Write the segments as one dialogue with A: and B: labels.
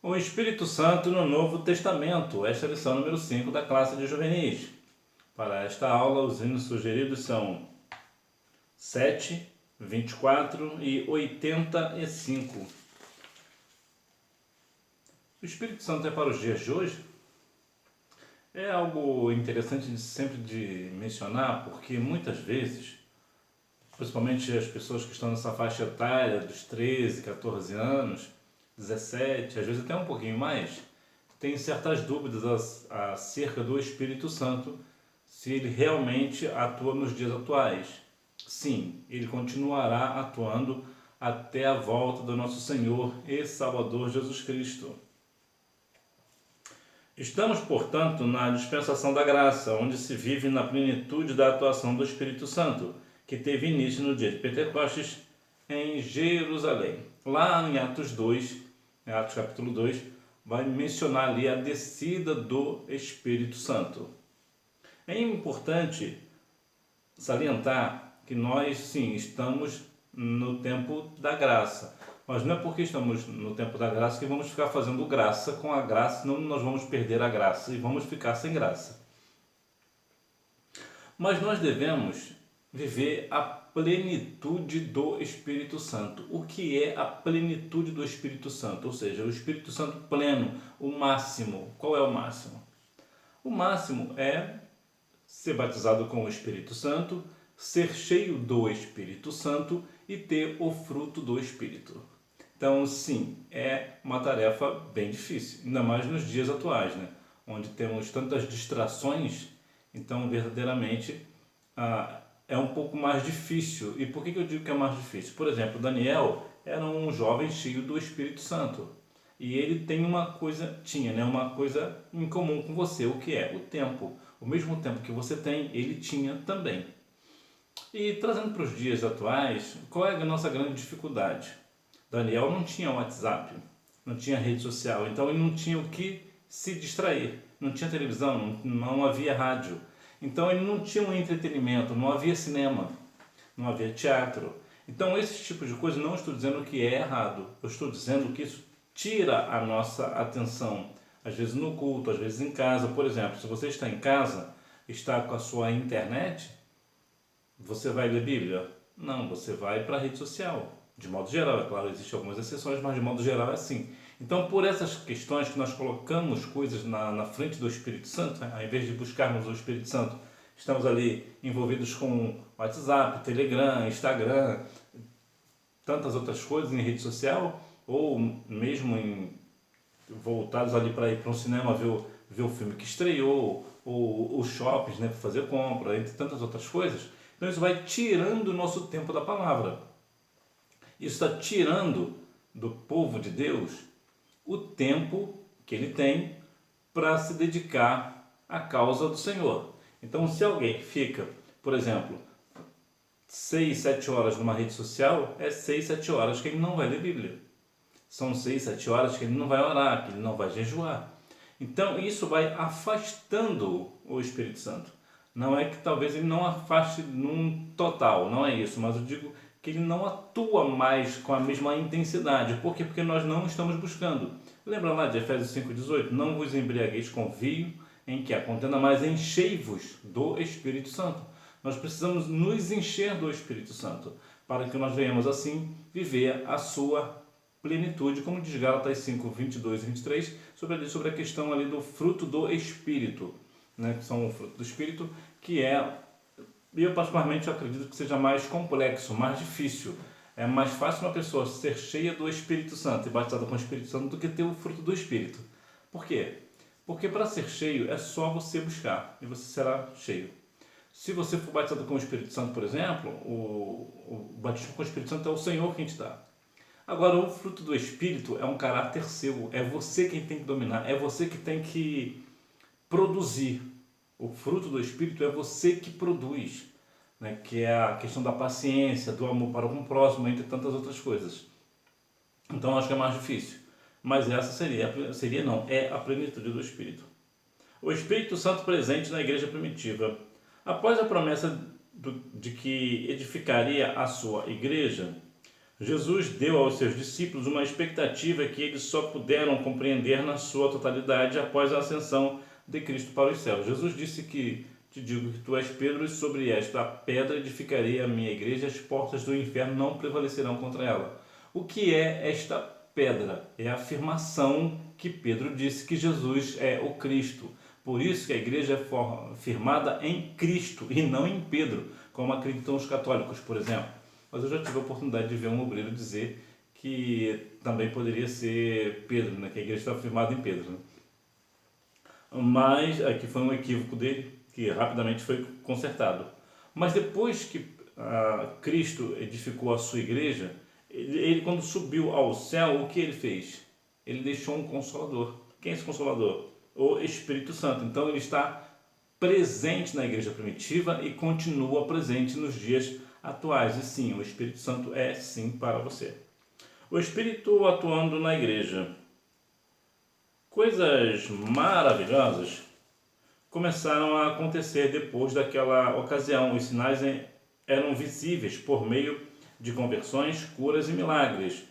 A: O Espírito Santo no Novo Testamento. Esta é a lição número 5 da classe de juvenis. Para esta aula, os hinos sugeridos são 7, 24 e 85. O Espírito Santo é para os dias de hoje? É algo interessante sempre de mencionar, porque muitas vezes, principalmente as pessoas que estão nessa faixa etária dos 13, 14 anos, 17, às vezes até um pouquinho mais, têm certas dúvidas acerca do Espírito Santo, se ele realmente atua nos dias atuais. Sim, ele continuará atuando até a volta do nosso Senhor e Salvador Jesus Cristo. Estamos, portanto, na dispensação da graça, onde se vive na plenitude da atuação do Espírito Santo, que teve início no dia de Pentecostes em Jerusalém. Lá em Atos 2, Atos capítulo 2, vai mencionar ali a descida do Espírito Santo. É importante salientar que nós, sim, estamos no tempo da graça. Mas não é porque estamos no tempo da graça que vamos ficar fazendo graça com a graça, senão nós vamos perder a graça e vamos ficar sem graça. Mas nós devemos viver a plenitude do Espírito Santo. O que é a plenitude do Espírito Santo? Ou seja, o Espírito Santo pleno, o máximo. Qual é o máximo? O máximo é ser batizado com o Espírito Santo, ser cheio do Espírito Santo e ter o fruto do Espírito. Então, sim, é uma tarefa bem difícil, ainda mais nos dias atuais, né? Onde temos tantas distrações, então verdadeiramente é um pouco mais difícil. E por que eu digo que é mais difícil? Por exemplo, Daniel era um jovem cheio do Espírito Santo. E ele tem uma coisa em comum com você, o que é? O tempo. O mesmo tempo que você tem, ele tinha também. E trazendo para os dias atuais, qual é a nossa grande dificuldade? Daniel não tinha WhatsApp, não tinha rede social, então ele não tinha o que se distrair. Não tinha televisão, não havia rádio. Então ele não tinha um entretenimento, não havia cinema, não havia teatro. Então esse tipo de coisa, não estou dizendo que é errado, eu estou dizendo que isso tira a nossa atenção. Às vezes no culto, às vezes em casa. Por exemplo, se você está em casa, está com a sua internet, você vai ler Bíblia? Não, você vai para a rede social. De modo geral, é claro, existem algumas exceções, mas de modo geral é assim. Então, por essas questões que nós colocamos coisas na frente do Espírito Santo, né? Ao invés de buscarmos o Espírito Santo, estamos ali envolvidos com WhatsApp, Telegram, Instagram, tantas outras coisas em rede social, ou mesmo voltados ali para ir para um cinema ver o filme que estreou, ou os shoppings, né, para fazer compra, entre tantas outras coisas. Então isso vai tirando o nosso tempo da palavra. Isso está tirando do povo de Deus o tempo que ele tem para se dedicar à causa do Senhor. Então, se alguém fica, por exemplo, 6, 7 horas numa rede social, é 6, 7 horas que ele não vai ler Bíblia. São 6, 7 horas que ele não vai orar, que ele não vai jejuar. Então, isso vai afastando o Espírito Santo. Não é que talvez ele não afaste num total, não é isso, mas eu digo que ele não atua mais com a mesma intensidade. Por quê? Porque nós não estamos buscando. Lembra lá de Efésios 5,18? Não vos embriagueis com vinho em que há contenda, mas enchei-vos do Espírito Santo. Nós precisamos nos encher do Espírito Santo para que nós venhamos assim viver a sua plenitude, como diz Gálatas 5, 22 e 23, sobre a questão ali do fruto do Espírito, né? Que são o fruto do Espírito, que é, eu particularmente acredito que seja mais complexo, mais difícil. É mais fácil uma pessoa ser cheia do Espírito Santo e batizada com o Espírito Santo do que ter o fruto do Espírito. Por quê? Porque para ser cheio é só você buscar e você será cheio. Se você for batizado com o Espírito Santo, por exemplo, o batismo com o Espírito Santo é o Senhor quem te dá. Agora, o fruto do Espírito é um caráter seu, é você quem tem que dominar, é você que tem que produzir. O fruto do Espírito é você que produz, né? Que é a questão da paciência, do amor para com o próximo, entre tantas outras coisas. Então, acho que é mais difícil. Mas essa é a plenitude do Espírito. O Espírito Santo presente na igreja primitiva. Após a promessa de que edificaria a sua igreja, Jesus deu aos seus discípulos uma expectativa que eles só puderam compreender na sua totalidade após a ascensão de Cristo para os céus. Jesus disse que te digo que tu és Pedro e sobre esta pedra edificarei a minha igreja e as portas do inferno não prevalecerão contra ela. O que é esta pedra? É a afirmação que Pedro disse que Jesus é o Cristo. Por isso que a igreja é firmada em Cristo e não em Pedro, como acreditam os católicos, por exemplo. Mas eu já tive a oportunidade de ver um obreiro dizer que também poderia ser Pedro, né? Que a igreja está firmada em Pedro. Né? Mas aqui foi um equívoco dele, que rapidamente foi consertado. Mas depois que Cristo edificou a sua igreja, ele quando subiu ao céu, o que ele fez? Ele deixou um consolador. Quem é esse consolador? O Espírito Santo. Então ele está presente na igreja primitiva e continua presente nos dias atuais. E sim, o Espírito Santo é sim para você. O Espírito atuando na igreja. Coisas maravilhosas começaram a acontecer depois daquela ocasião. Os sinais eram visíveis por meio de conversões, curas e milagres.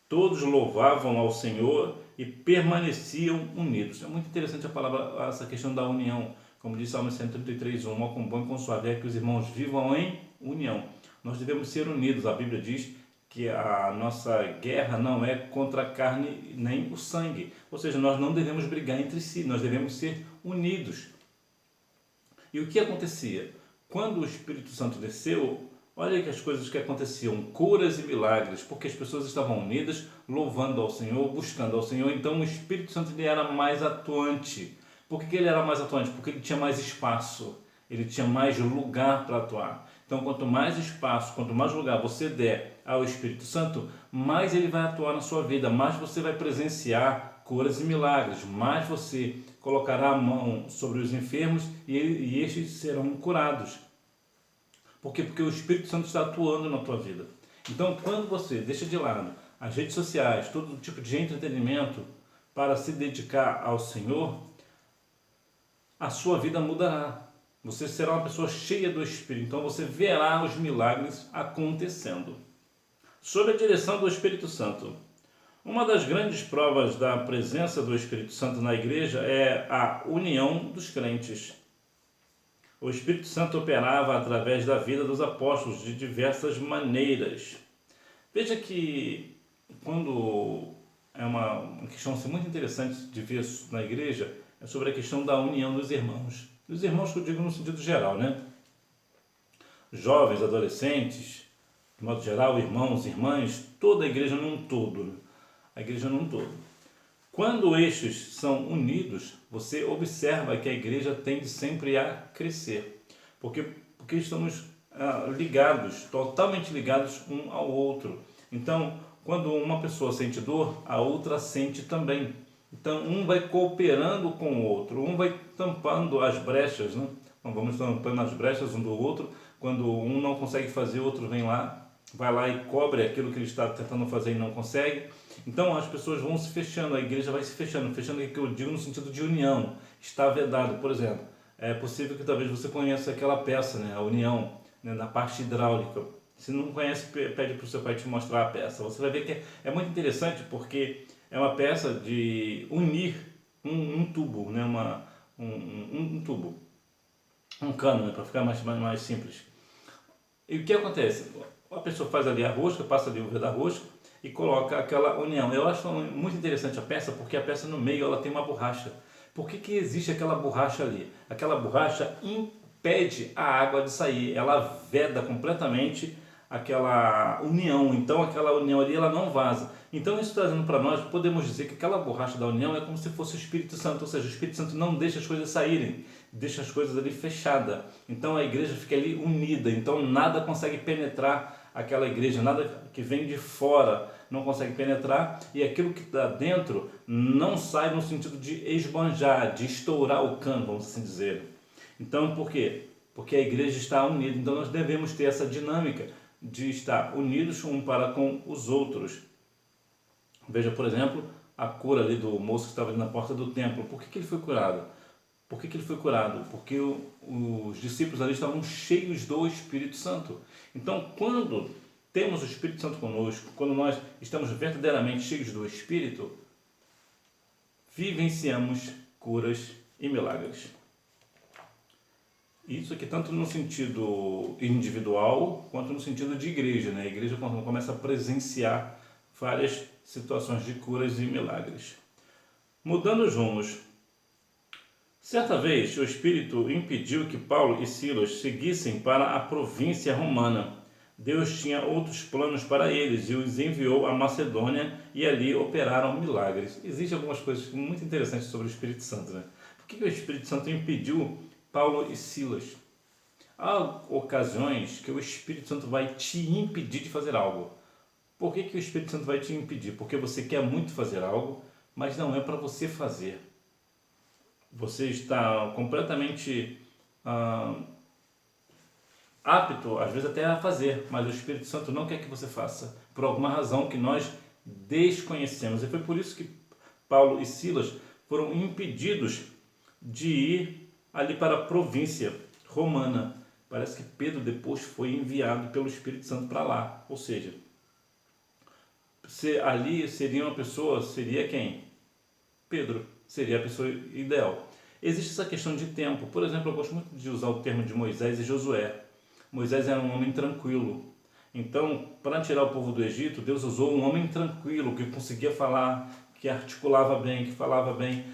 A: Todos louvavam ao Senhor e permaneciam unidos. É muito interessante a palavra, essa questão da união. Como diz Salmo 133:1, ó, com bom e com suave é que os irmãos vivam em união. Nós devemos ser unidos. A Bíblia diz que a nossa guerra não é contra a carne nem o sangue. Ou seja, nós não devemos brigar entre si, nós devemos ser unidos. E o que acontecia? Quando o Espírito Santo desceu, olha que as coisas que aconteciam, curas e milagres, porque as pessoas estavam unidas, louvando ao Senhor, buscando ao Senhor. Então o Espírito Santo ele era mais atuante. Por que ele era mais atuante? Porque ele tinha mais espaço, ele tinha mais lugar para atuar. Então quanto mais espaço, quanto mais lugar você der ao Espírito Santo, mais ele vai atuar na sua vida, mais você vai presenciar curas e milagres, mais você colocará a mão sobre os enfermos e estes serão curados. Por quê? Porque o Espírito Santo está atuando na tua vida. Então, quando você deixa de lado as redes sociais, todo tipo de entretenimento para se dedicar ao Senhor, a sua vida mudará. Você será uma pessoa cheia do Espírito. Então, você verá os milagres acontecendo. Sob a direção do Espírito Santo. Uma das grandes provas da presença do Espírito Santo na igreja é a união dos crentes. O Espírito Santo operava através da vida dos apóstolos de diversas maneiras. Veja que quando é uma questão assim, muito interessante de ver na igreja, é sobre a questão da união dos irmãos. Dos irmãos que eu digo no sentido geral, né? Jovens, adolescentes, de modo geral, irmãos, irmãs, toda a igreja num todo. Né? A igreja num todo. Quando estes são unidos, você observa que a igreja tende sempre a crescer. Porque estamos ligados, totalmente ligados um ao outro. Então, quando uma pessoa sente dor, a outra sente também. Então, um vai cooperando com o outro, um vai tampando as brechas, né? Então, vamos tampando as brechas um do outro. Quando um não consegue fazer, o outro vai lá e cobre aquilo que ele está tentando fazer e não consegue. Então as pessoas vão se fechando, a igreja vai se fechando, fechando o que eu digo no sentido de união, está vedado. Por exemplo, é possível que talvez você conheça aquela peça, né, a união, né, na parte hidráulica. Se não conhece, pede para o seu pai te mostrar a peça. Você vai ver que é muito interessante porque é uma peça de unir um tubo, né, um tubo, um cano, né, para ficar mais simples. E o que acontece? A pessoa faz ali a rosca, passa ali o fio da rosca e coloca aquela união. Eu acho muito interessante a peça, porque a peça no meio ela tem uma borracha. Por que existe aquela borracha ali? Aquela borracha impede a água de sair, ela veda completamente aquela união. Então aquela união ali ela não vaza. Então isso trazendo para nós, podemos dizer que aquela borracha da união é como se fosse o Espírito Santo, ou seja, o Espírito Santo não deixa as coisas saírem, deixa as coisas ali fechadas. Então a igreja fica ali unida, então nada consegue penetrar aquela igreja, nada que vem de fora não consegue penetrar, e aquilo que está dentro não sai no sentido de esbanjar, de estourar o cano, vamos assim dizer. Então por quê? Porque a igreja está unida, então nós devemos ter essa dinâmica de estar unidos um para com os outros. Veja, por exemplo, a cura ali do moço que estava ali na porta do templo. Por que ele foi curado? Por que ele foi curado? Porque os discípulos ali estavam cheios do Espírito Santo. Então, quando temos o Espírito Santo conosco, quando nós estamos verdadeiramente cheios do Espírito, vivenciamos curas e milagres. Isso aqui tanto no sentido individual quanto no sentido de igreja, né? A igreja quando começa a presenciar várias situações de curas e milagres. Mudando os rumos. Certa vez o Espírito impediu que Paulo e Silas seguissem para a província romana. Deus tinha outros planos para eles e os enviou à Macedônia e ali operaram milagres. Existem algumas coisas muito interessantes sobre o Espírito Santo, né? Por que o Espírito Santo impediu Paulo e Silas? Há ocasiões que o Espírito Santo vai te impedir de fazer algo. Por que o Espírito Santo vai te impedir? Porque você quer muito fazer algo, mas não é para você fazer. Você está completamente apto, às vezes até a fazer, mas o Espírito Santo não quer que você faça, por alguma razão que nós desconhecemos. E foi por isso que Paulo e Silas foram impedidos de ir ali para a província romana. Parece que Pedro depois foi enviado pelo Espírito Santo para lá. Ou seja, ali seria uma pessoa, seria quem? Pedro seria a pessoa ideal. Existe essa questão de tempo. Por exemplo, eu gosto muito de usar o termo de Moisés e Josué. Moisés era um homem tranquilo. Então, para tirar o povo do Egito, Deus usou um homem tranquilo, que conseguia falar, que articulava bem, que falava bem.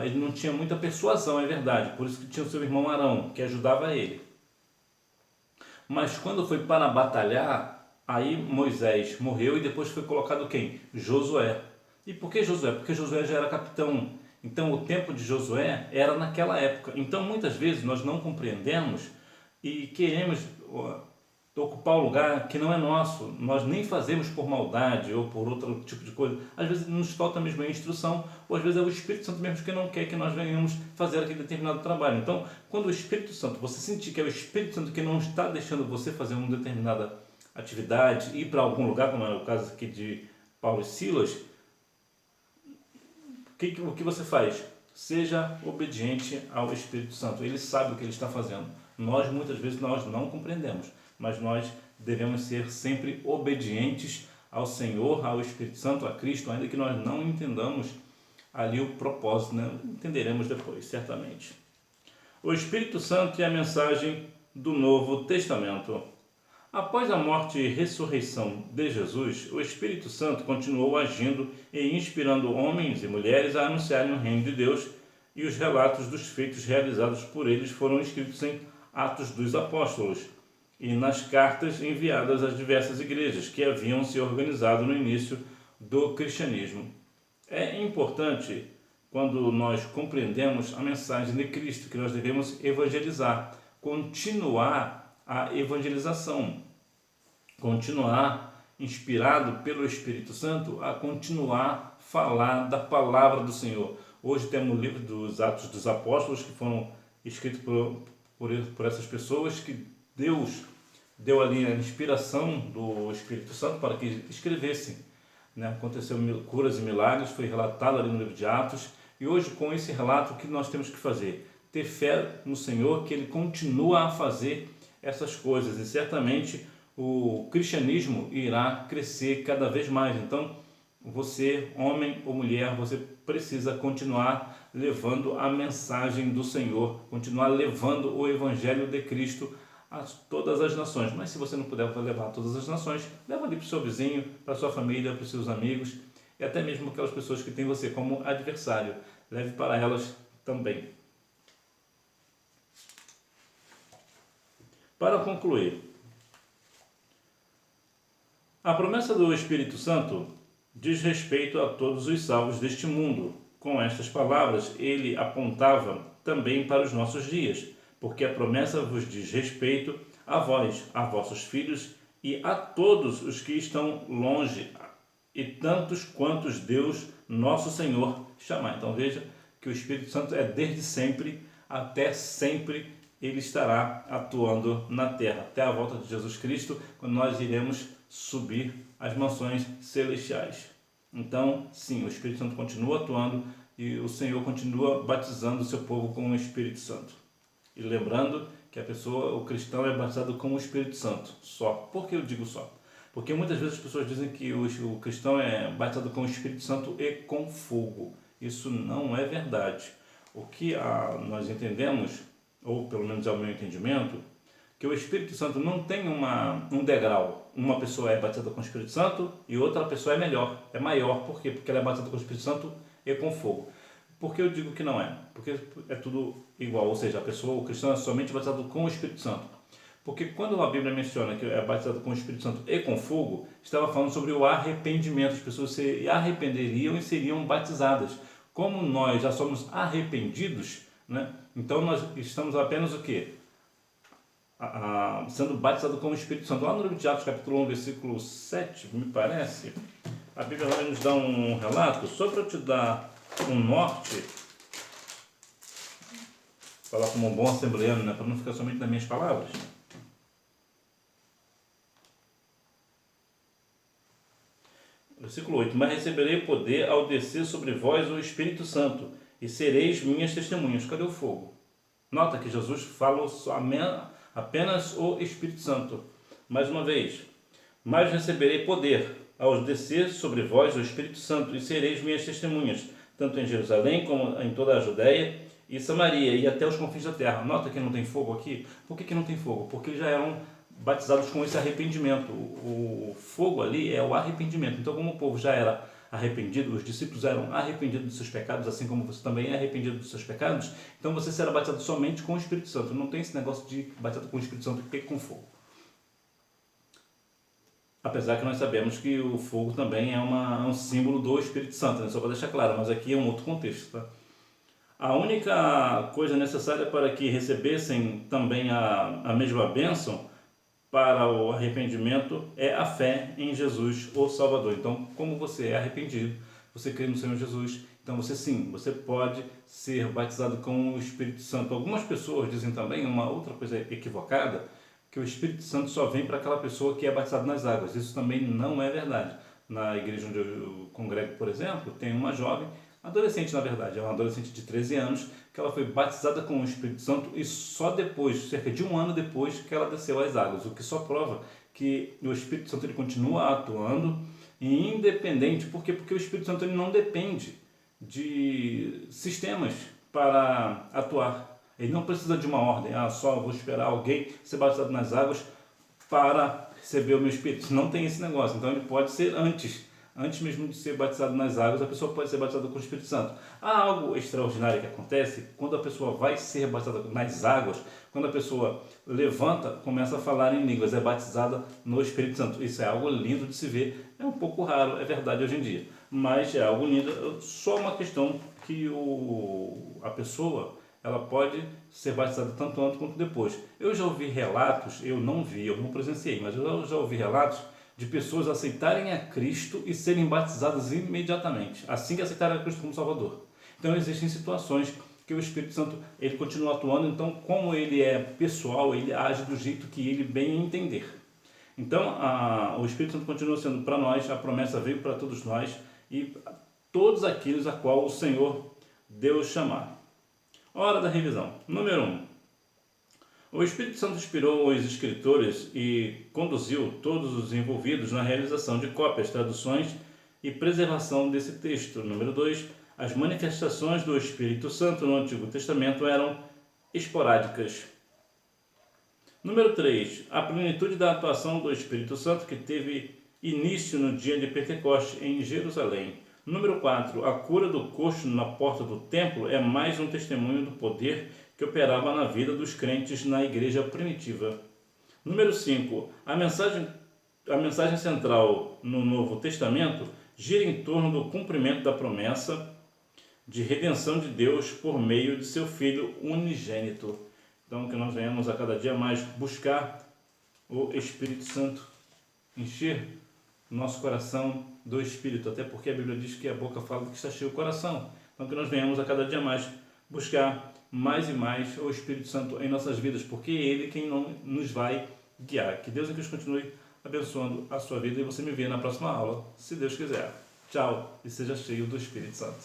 A: Ele não tinha muita persuasão, é verdade. Por isso que tinha o seu irmão Arão, que ajudava ele. Mas quando foi para batalhar, aí Moisés morreu e depois foi colocado quem? Josué. E por que Josué? Porque Josué já era capitão. Então o tempo de Josué era naquela época. Então muitas vezes nós não compreendemos e queremos ocupar um lugar que não é nosso. Nós nem fazemos por maldade ou por outro tipo de coisa. Às vezes nos falta mesmo a instrução, ou às vezes é o Espírito Santo mesmo que não quer que nós venhamos fazer aquele determinado trabalho. Então, quando o Espírito Santo, você sentir que é o Espírito Santo que não está deixando você fazer uma determinada atividade, ir para algum lugar, como é o caso aqui de Paulo e Silas, o que você faz? Seja obediente ao Espírito Santo. Ele sabe o que ele está fazendo. Nós, muitas vezes, nós não compreendemos, mas nós devemos ser sempre obedientes ao Senhor, ao Espírito Santo, a Cristo, ainda que nós não entendamos ali o propósito, né? Entenderemos depois, certamente. O Espírito Santo e a mensagem do Novo Testamento. Após a morte e ressurreição de Jesus, o Espírito Santo continuou agindo e inspirando homens e mulheres a anunciarem o reino de Deus, e os relatos dos feitos realizados por eles foram escritos em Atos dos Apóstolos e nas cartas enviadas às diversas igrejas que haviam se organizado no início do cristianismo. É importante, quando nós compreendemos a mensagem de Cristo, que nós devemos evangelizar, continuar a evangelização, continuar inspirado pelo Espírito Santo a continuar a falar da palavra do Senhor. Hoje temos o livro dos Atos dos Apóstolos, que foram escritos por essas pessoas, que Deus deu ali a inspiração do Espírito Santo para que escrevessem. Né? Aconteceu curas e milagres, foi relatado ali no livro de Atos, e hoje com esse relato o que nós temos que fazer? Ter fé no Senhor, que Ele continua a fazer essas coisas, e certamente o cristianismo irá crescer cada vez mais. Então, você, homem ou mulher, você precisa continuar levando a mensagem do Senhor, continuar levando o Evangelho de Cristo a todas as nações. Mas se você não puder levar a todas as nações, leva ali para o seu vizinho, para a sua família, para os seus amigos, e até mesmo aquelas pessoas que têm você como adversário. Leve para elas também. Para concluir, a promessa do Espírito Santo diz respeito a todos os salvos deste mundo. Com estas palavras, ele apontava também para os nossos dias, porque a promessa vos diz respeito a vós, a vossos filhos e a todos os que estão longe, e tantos quantos Deus, nosso Senhor, chamar. Então veja que o Espírito Santo é desde sempre, até sempre, ele estará atuando na terra, até a volta de Jesus Cristo, quando nós iremos subir às mansões celestiais. Então, sim, o Espírito Santo continua atuando e o Senhor continua batizando o seu povo com o Espírito Santo. E lembrando que o cristão é batizado com o Espírito Santo, só. Por que eu digo só? Porque muitas vezes as pessoas dizem que o cristão é batizado com o Espírito Santo e com fogo. Isso não é verdade. O que nós entendemos, ou pelo menos é o meu entendimento, que o Espírito Santo não tem um degrau. Uma pessoa é batizada com o Espírito Santo e outra pessoa é maior. Por quê? Porque ela é batizada com o Espírito Santo e com fogo. Por que eu digo que não é? Porque é tudo igual, ou seja, o cristão é somente batizado com o Espírito Santo. Porque quando a Bíblia menciona que é batizado com o Espírito Santo e com fogo, estava falando sobre o arrependimento. As pessoas se arrependeriam e seriam batizadas. Como nós já somos arrependidos, né? Então nós estamos apenas o quê? Sendo batizado com o Espírito Santo. Lá no livro de Atos, capítulo 1, versículo 7, me parece, a Bíblia vai nos dar um relato, só para te dar um norte, falar como um bom assembleano, né, para não ficar somente nas minhas palavras. Versículo 8: Mas receberei poder ao descer sobre vós o Espírito Santo, e sereis minhas testemunhas. Cadê o fogo? Nota que Jesus falou apenas o Espírito Santo. Mais uma vez: mas receberei poder ao descer sobre vós o Espírito Santo, e sereis minhas testemunhas, tanto em Jerusalém como em toda a Judéia e Samaria e até os confins da terra. Nota que não tem fogo aqui. Por que não tem fogo? Porque eles já eram batizados com esse arrependimento. O fogo ali é o arrependimento. Então, como o povo já era arrependido, os discípulos eram arrependidos dos seus pecados, assim como você também é arrependido dos seus pecados, então você será batizado somente com o Espírito Santo. Não tem esse negócio de batizado com o Espírito Santo e com fogo. Apesar que nós sabemos que o fogo também é um símbolo do Espírito Santo, né? Só para deixar claro, mas aqui é um outro contexto. Tá? A única coisa necessária para que recebessem também a mesma bênção para o arrependimento é a fé em Jesus, o Salvador. Então, como você é arrependido, você crê no Senhor Jesus, então você pode ser batizado com o Espírito Santo. Algumas pessoas dizem também uma outra coisa equivocada, que o Espírito Santo só vem para aquela pessoa que é batizada nas águas. Isso também não é verdade. Na igreja onde eu congrego, por exemplo, tem uma jovem, adolescente na verdade, é uma adolescente de 13 anos, que ela foi batizada com o Espírito Santo e só depois, cerca de um ano depois, que ela desceu às águas, o que só prova que o Espírito Santo ele continua atuando independente. Por quê? Porque o Espírito Santo ele não depende de sistemas para atuar. Ele não precisa de uma ordem, só vou esperar alguém ser batizado nas águas para receber o meu Espírito. Não tem esse negócio, então ele pode ser antes mesmo de ser batizado nas águas, a pessoa pode ser batizada com o Espírito Santo. Há algo extraordinário que acontece quando a pessoa vai ser batizada nas águas, quando a pessoa levanta, começa a falar em línguas, é batizada no Espírito Santo. Isso é algo lindo de se ver, é um pouco raro, é verdade hoje em dia, mas é algo lindo, só uma questão que a pessoa ela pode ser batizada tanto antes quanto depois. Eu já ouvi relatos, eu não presenciei, mas eu já ouvi relatos de pessoas aceitarem a Cristo e serem batizadas imediatamente, assim que aceitarem a Cristo como Salvador. Então existem situações que o Espírito Santo ele continua atuando, então como ele é pessoal, ele age do jeito que ele bem entender. Então o Espírito Santo continua sendo para nós, a promessa veio para todos nós e todos aqueles a qual o Senhor Deus chamar. Hora da revisão. Número 1. O Espírito Santo inspirou os escritores e conduziu todos os envolvidos na realização de cópias, traduções e preservação desse texto. Número 2. As manifestações do Espírito Santo no Antigo Testamento eram esporádicas. Número 3. A plenitude da atuação do Espírito Santo que teve início no dia de Pentecostes em Jerusalém. Número 4. A cura do coxo na porta do templo é mais um testemunho do poder que operava na vida dos crentes na igreja primitiva. Número 5. A mensagem central no Novo Testamento gira em torno do cumprimento da promessa de redenção de Deus por meio de seu Filho unigênito. Então, que nós venhamos a cada dia mais buscar o Espírito Santo, encher nosso coração do Espírito, até porque a Bíblia diz que a boca fala que está cheio o coração. Então que nós venhamos a cada dia mais buscar mais e mais o Espírito Santo em nossas vidas, porque é Ele quem não nos vai guiar. Que Deus em Cristo continue abençoando a sua vida e você me vê na próxima aula, se Deus quiser. Tchau e seja cheio do Espírito Santo.